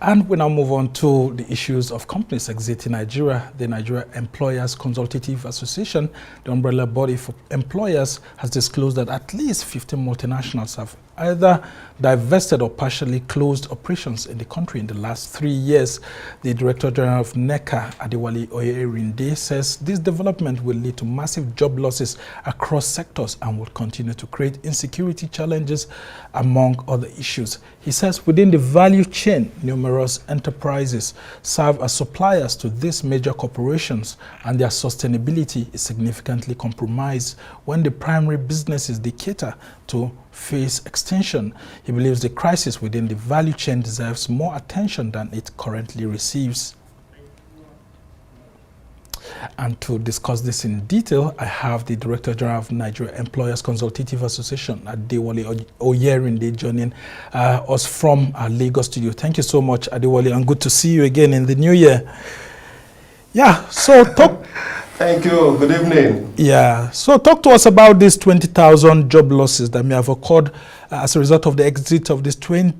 And we now move on to the issues of companies exiting Nigeria. The Nigeria Employers Consultative Association, the umbrella body for employers, has disclosed that at least 15 multinationals have either divested or partially closed operations in the country in the last 3 years. The Director General of NECA, Adewale Oyerinde, says this development will lead to massive job losses across sectors and will continue to create insecurity challenges, among other issues. He says within the value chain, numerous enterprises serve as suppliers to these major corporations, and their sustainability is significantly compromised when the primary businesses they cater to face extinction. He believes the crisis within the value chain deserves more attention than it currently receives. And to discuss this in detail, I have the Director General of Nigeria Employers Consultative Association, Adewale Oyerinde, joining us from our Lagos studio. Thank you so much, Adewale, and good to see you again in the new year. Yeah, so talk... Thank you. Good evening. Yeah, so talk to us about these 20,000 job losses that may have occurred as a result of the exit of these 15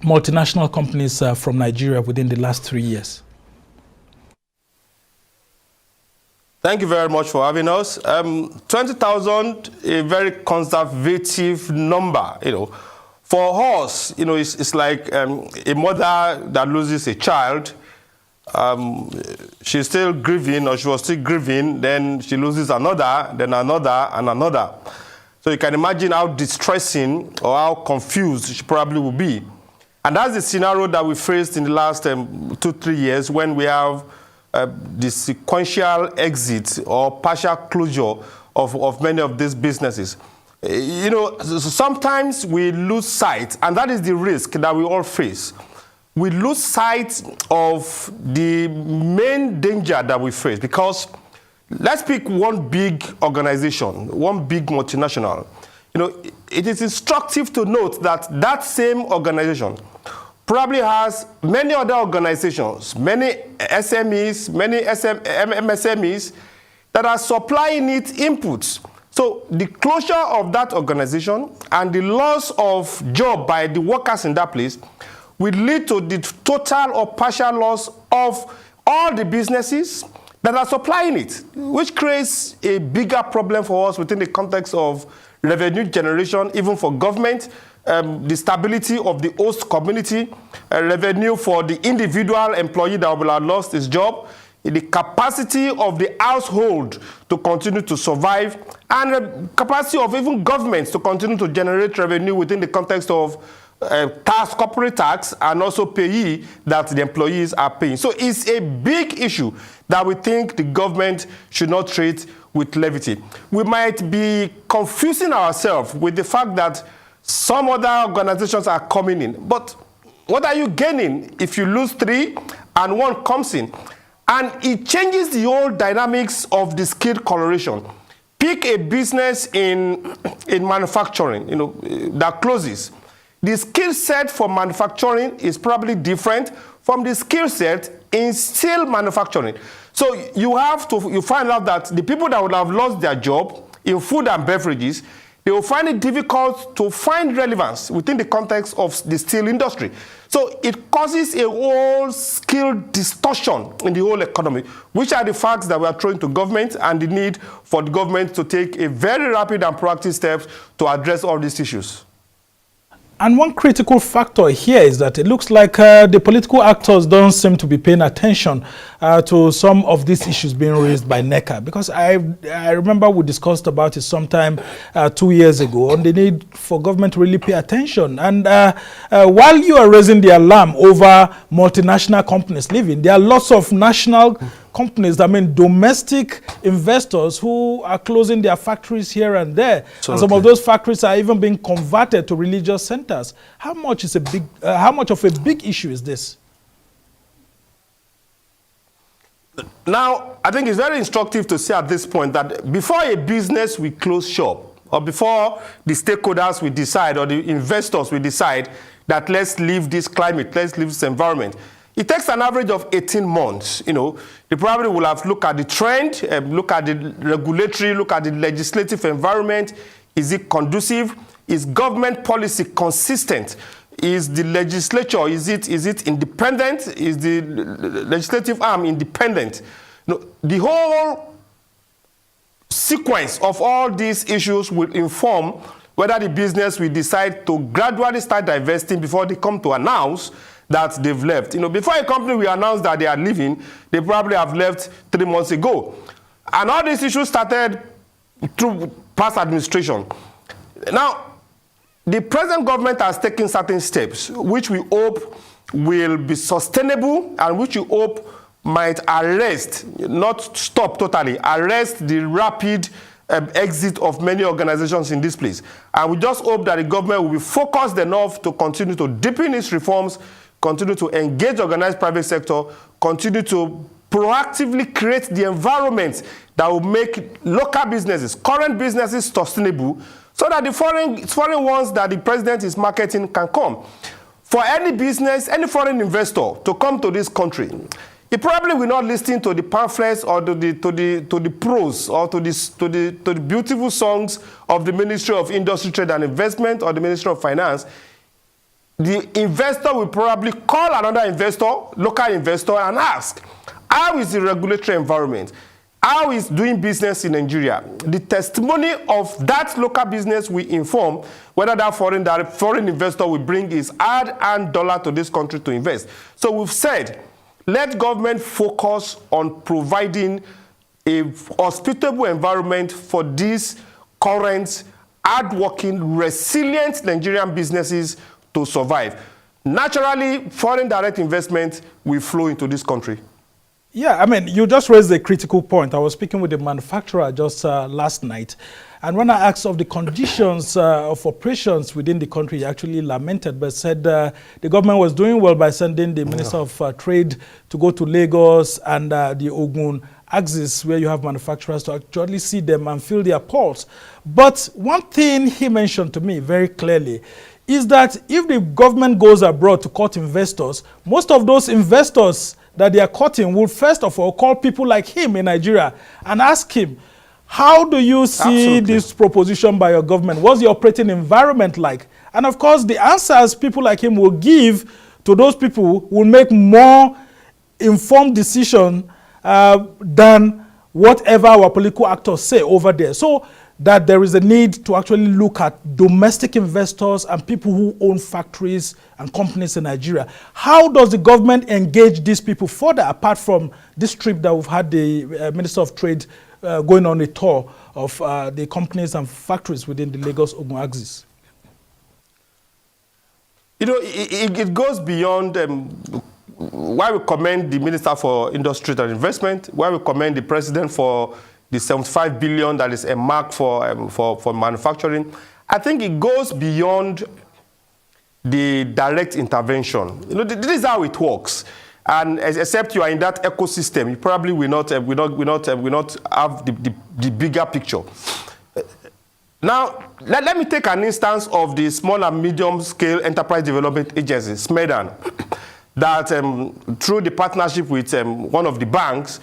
multinational companies from Nigeria within the last 3 years. Thank you very much for having us. 20,000, a very conservative number. For us, it's like a mother that loses a child. She's still grieving, or she was still grieving, then she loses another, then another, and another. So you can imagine how distressing or how confused she probably will be. And that's the scenario that we faced in the last 2-3 years when we have the sequential exit or partial closure of many of these businesses. Sometimes we lose sight, and that is the risk that we all face. We lose sight of the main danger that we face, because let's pick one big organization, one big multinational. It is instructive to note that that same organization probably has many other organizations, many SMEs, many MSMEs that are supplying it inputs. So the closure of that organization and the loss of job by the workers in that place will lead to the total or partial loss of all the businesses that are supplying it, which creates a bigger problem for us within the context of revenue generation, even for government, the stability of the host community, revenue for the individual employee that will have lost his job, the capacity of the household to continue to survive, and the capacity of even governments to continue to generate revenue within the context of corporate tax, and also payee that the employees are paying. So it's a big issue that we think the government should not treat with levity. We might be confusing ourselves with the fact that some other organizations are coming in, but what are you gaining if you lose 3 and 1 comes in? And it changes the whole dynamics of the skilled correlation. Pick a business in manufacturing, that closes. The skill set for manufacturing is probably different from the skill set in steel manufacturing. So you find out that the people that would have lost their job in food and beverages, they will find it difficult to find relevance within the context of the steel industry. So it causes a whole skill distortion in the whole economy, which are the facts that we are throwing to government, and the need for the government to take a very rapid and proactive steps to address all these issues. And one critical factor here is that it looks like the political actors don't seem to be paying attention to some of these issues being raised by NECA. Because I remember we discussed about it sometime 2 years ago on the need for government to really pay attention. And while you are raising the alarm over multinational companies leaving, there are lots of national companies, domestic investors who are closing their factories here and there. Absolutely. And some of those factories are even being converted to religious centers. How much of a big issue is this? Now, I think it's very instructive to say at this point that before a business will close shop, or before the stakeholders will decide, or the investors will decide that let's leave this climate, let's leave this environment, it takes an average of 18 months. They probably will have looked at the trend, look at the regulatory, look at the legislative environment. Is it conducive? Is government policy consistent? Is the legislature, is it independent? Is the legislative arm independent? The whole sequence of all these issues will inform whether the business will decide to gradually start divesting before they come to announce that they've left. Before a company will announce that they are leaving, they probably have left 3 months ago. And all these issues started through past administration. Now, the present government has taken certain steps which we hope will be sustainable and which we hope might arrest, not stop totally, arrest the rapid exit of many organizations in this place. And we just hope that the government will be focused enough to continue to deepen its reforms, continue to engage organized private sector, continue to proactively create the environment that will make local businesses, current businesses sustainable, so that the foreign ones that the president is marketing can come. For any business, any foreign investor to come to this country, he probably will not listen to the pamphlets or to the prose or to the beautiful songs of the Ministry of Industry, Trade and Investment or the Ministry of Finance. The investor will probably call another investor, local investor, and ask, how is the regulatory environment? How is doing business in Nigeria? The testimony of that local business will inform whether that foreign investor will bring his hard-earned dollar to this country to invest. So we've said, let government focus on providing a hospitable environment for these current, hard-working, resilient Nigerian businesses to survive. Naturally, foreign direct investment will flow into this country. Yeah, I mean, you just raised a critical point. I was speaking with the manufacturer just last night, and when I asked of the conditions of operations within the country, he actually lamented, but said the government was doing well by sending the Minister of Trade to go to Lagos and the Ogun axis, where you have manufacturers, to actually see them and feel their pulse. But one thing he mentioned to me very clearly is that if the government goes abroad to court investors, most of those investors that they are courting will first of all call people like him in Nigeria and ask him, how do you see this proposition by your government? What's the operating environment like? And of course, the answers people like him will give to those people will make more informed decision than whatever our political actors say over there. So that there is a need to actually look at domestic investors and people who own factories and companies in Nigeria. How does the government engage these people further, apart from this trip that we've had the Minister of Trade going on a tour of the companies and factories within the Lagos-Ogun axis? It goes beyond why we commend the Minister for Industry and Investment, why we commend the President for the 75 billion that is a mark for manufacturing. I think it goes beyond the direct intervention. This is how it works. And except you are in that ecosystem, you probably will not have the bigger picture. Now, let me take an instance of the Small and Medium Scale Enterprise Development Agency, SMEDAN, that through the partnership with one of the banks,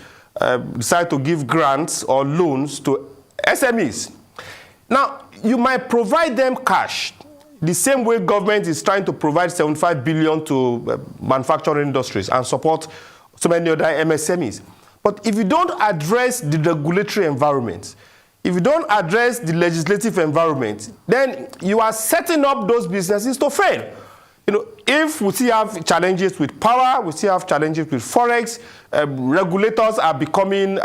decide to give grants or loans to SMEs. Now, you might provide them cash, the same way government is trying to provide 75 billion to manufacturing industries and support so many other MSMEs. But if you don't address the regulatory environment, if you don't address the legislative environment, then you are setting up those businesses to fail. If we still have challenges with power, we still have challenges with forex, regulators are becoming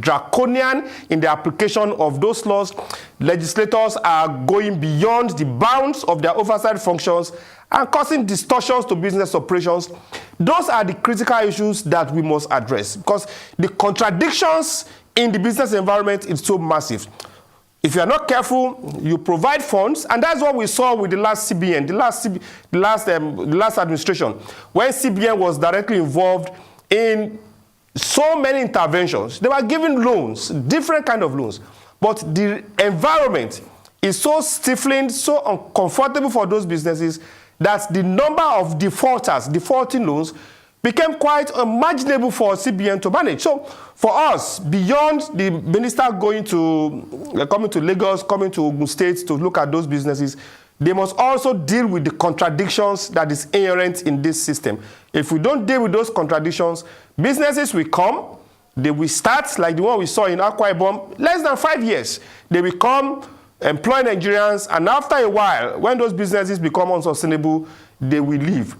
draconian in the application of those laws. Legislators are going beyond the bounds of their oversight functions and causing distortions to business operations. Those are the critical issues that we must address, because the contradictions in the business environment is so massive. If you are not careful, you provide funds, and that's what we saw with the last CBN, the last administration, when CBN was directly involved in so many interventions. They were giving loans, different kind of loans, but the environment is so stifling, so uncomfortable for those businesses that the number of defaulters, defaulting loans, became quite unimaginable for CBN to manage. So for us, beyond the minister coming to Lagos, coming to Ogun State to look at those businesses, they must also deal with the contradictions that is inherent in this system. If we don't deal with those contradictions, businesses will come, they will start like the one we saw in Akwa Ibom, less than 5 years. They will come, employ Nigerians, and after a while, when those businesses become unsustainable, they will leave.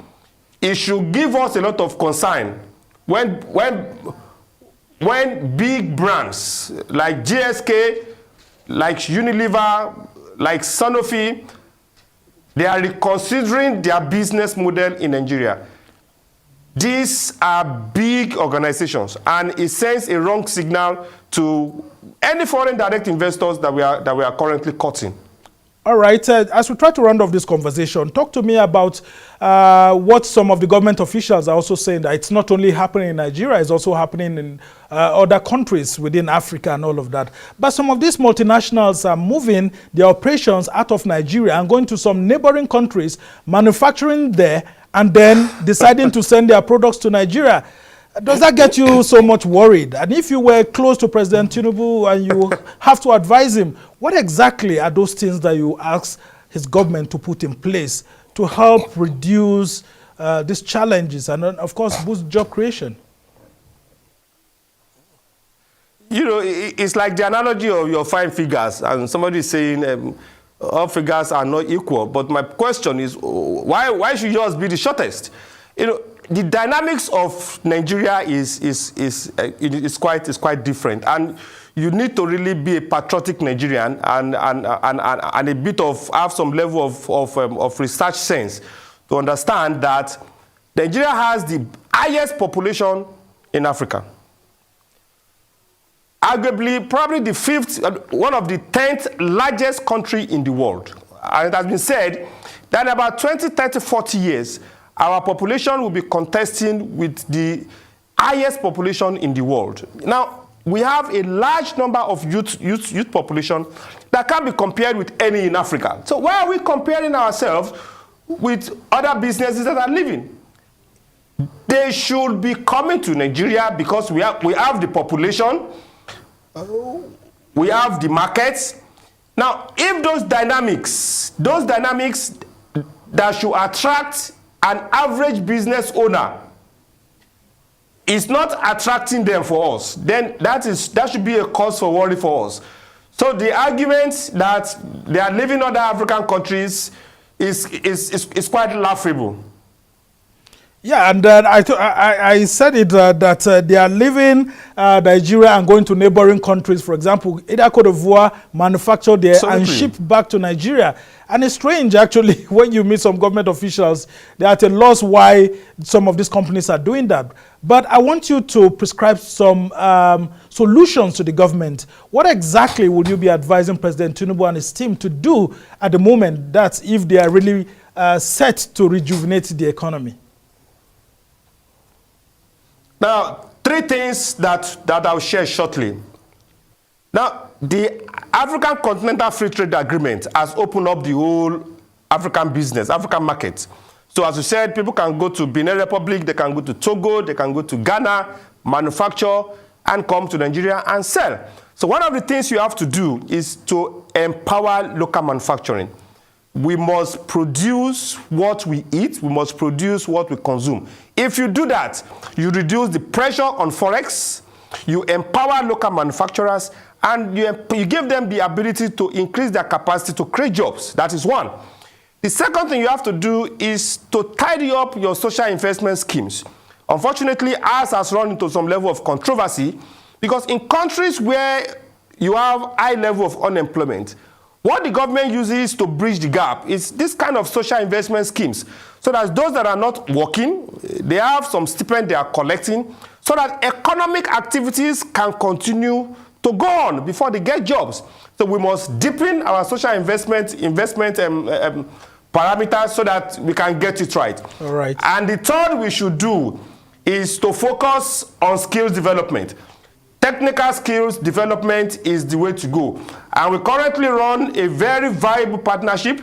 It should give us a lot of concern when big brands like GSK, like Unilever, like Sanofi, they are reconsidering their business model in Nigeria. These are big organizations, and it sends a wrong signal to any foreign direct investors that we are currently cutting. All right, as we try to round off this conversation, talk to me about what some of the government officials are also saying, that it's not only happening in Nigeria, it's also happening in other countries within Africa and all of that. But some of these multinationals are moving their operations out of Nigeria and going to some neighboring countries, manufacturing there, and then deciding to send their products to Nigeria. Does that get you so much worried? And if you were close to President Tinubu and you have to advise him, what exactly are those things that you ask his government to put in place to help reduce these challenges and, of course, boost job creation? You know, it's like the analogy of your 5 figures, and somebody is saying all figures are not equal. But my question is, why should yours be the shortest? You know, the dynamics of Nigeria is quite different, and you need to really be a patriotic Nigerian and a bit of have some level of research sense to understand that Nigeria has the highest population in Africa. Arguably, probably the 5th, one of the 10th largest country in the world. And it has been said that in about 20, 30, 40 years, our population will be contesting with the highest population in the world. Now, we have a large number of youth population that can be compared with any in Africa. So why are we comparing ourselves with other businesses that are living? They should be coming to Nigeria because we have the population, we have the markets. Now, if those dynamics that should attract an average business owner is not attracting them for us, then that should be a cause for worry for us. So the argument that they are living in other African countries is quite laughable. Yeah, and I said it that they are leaving Nigeria and going to neighboring countries. For example, either Cote d'Ivoire, manufacture there and ship back to Nigeria. And it's strange, actually, when you meet some government officials, they're at a loss why some of these companies are doing that. But I want you to prescribe some solutions to the government. What exactly would you be advising President Tinubu and his team to do at the moment, that if they are really set to rejuvenate the economy? Now, 3 things that I'll share shortly. Now, the African Continental Free Trade Agreement has opened up the whole African business, African market. So as you said, people can go to Benin Republic, they can go to Togo, they can go to Ghana, manufacture, and come to Nigeria and sell. So one of the things you have to do is to empower local manufacturing. We must produce what we eat, we must produce what we consume. If you do that, you reduce the pressure on Forex, you empower local manufacturers, and you give them the ability to increase their capacity to create jobs. That is one. The second thing you have to do is to tidy up your social investment schemes. Unfortunately, ours has run into some level of controversy because in countries where you have high level of unemployment, what the government uses to bridge the gap is this kind of social investment schemes. So that those that are not working, they have some stipend they are collecting, so that economic activities can continue to go on before they get jobs. So we must deepen our social investment parameters so that we can get it right. All right. And the third we should do is to focus on skills development. Technical skills development is the way to go. And we currently run a very viable partnership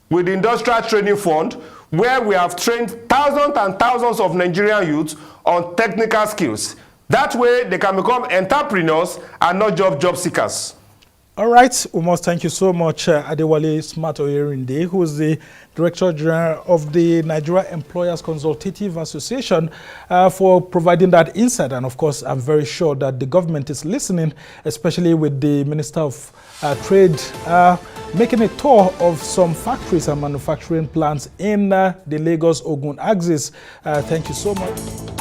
with the Industrial Training Fund, where we have trained thousands and thousands of Nigerian youths on technical skills. That way, they can become entrepreneurs and not job seekers. All right, we must thank you so much, Adewale Oyerinde, who is the Director General of the Nigeria Employers Consultative Association, for providing that insight. And of course, I'm very sure that the government is listening, especially with the Minister of Trade making a tour of some factories and manufacturing plants in the Lagos-Ogun axis. Thank you so much.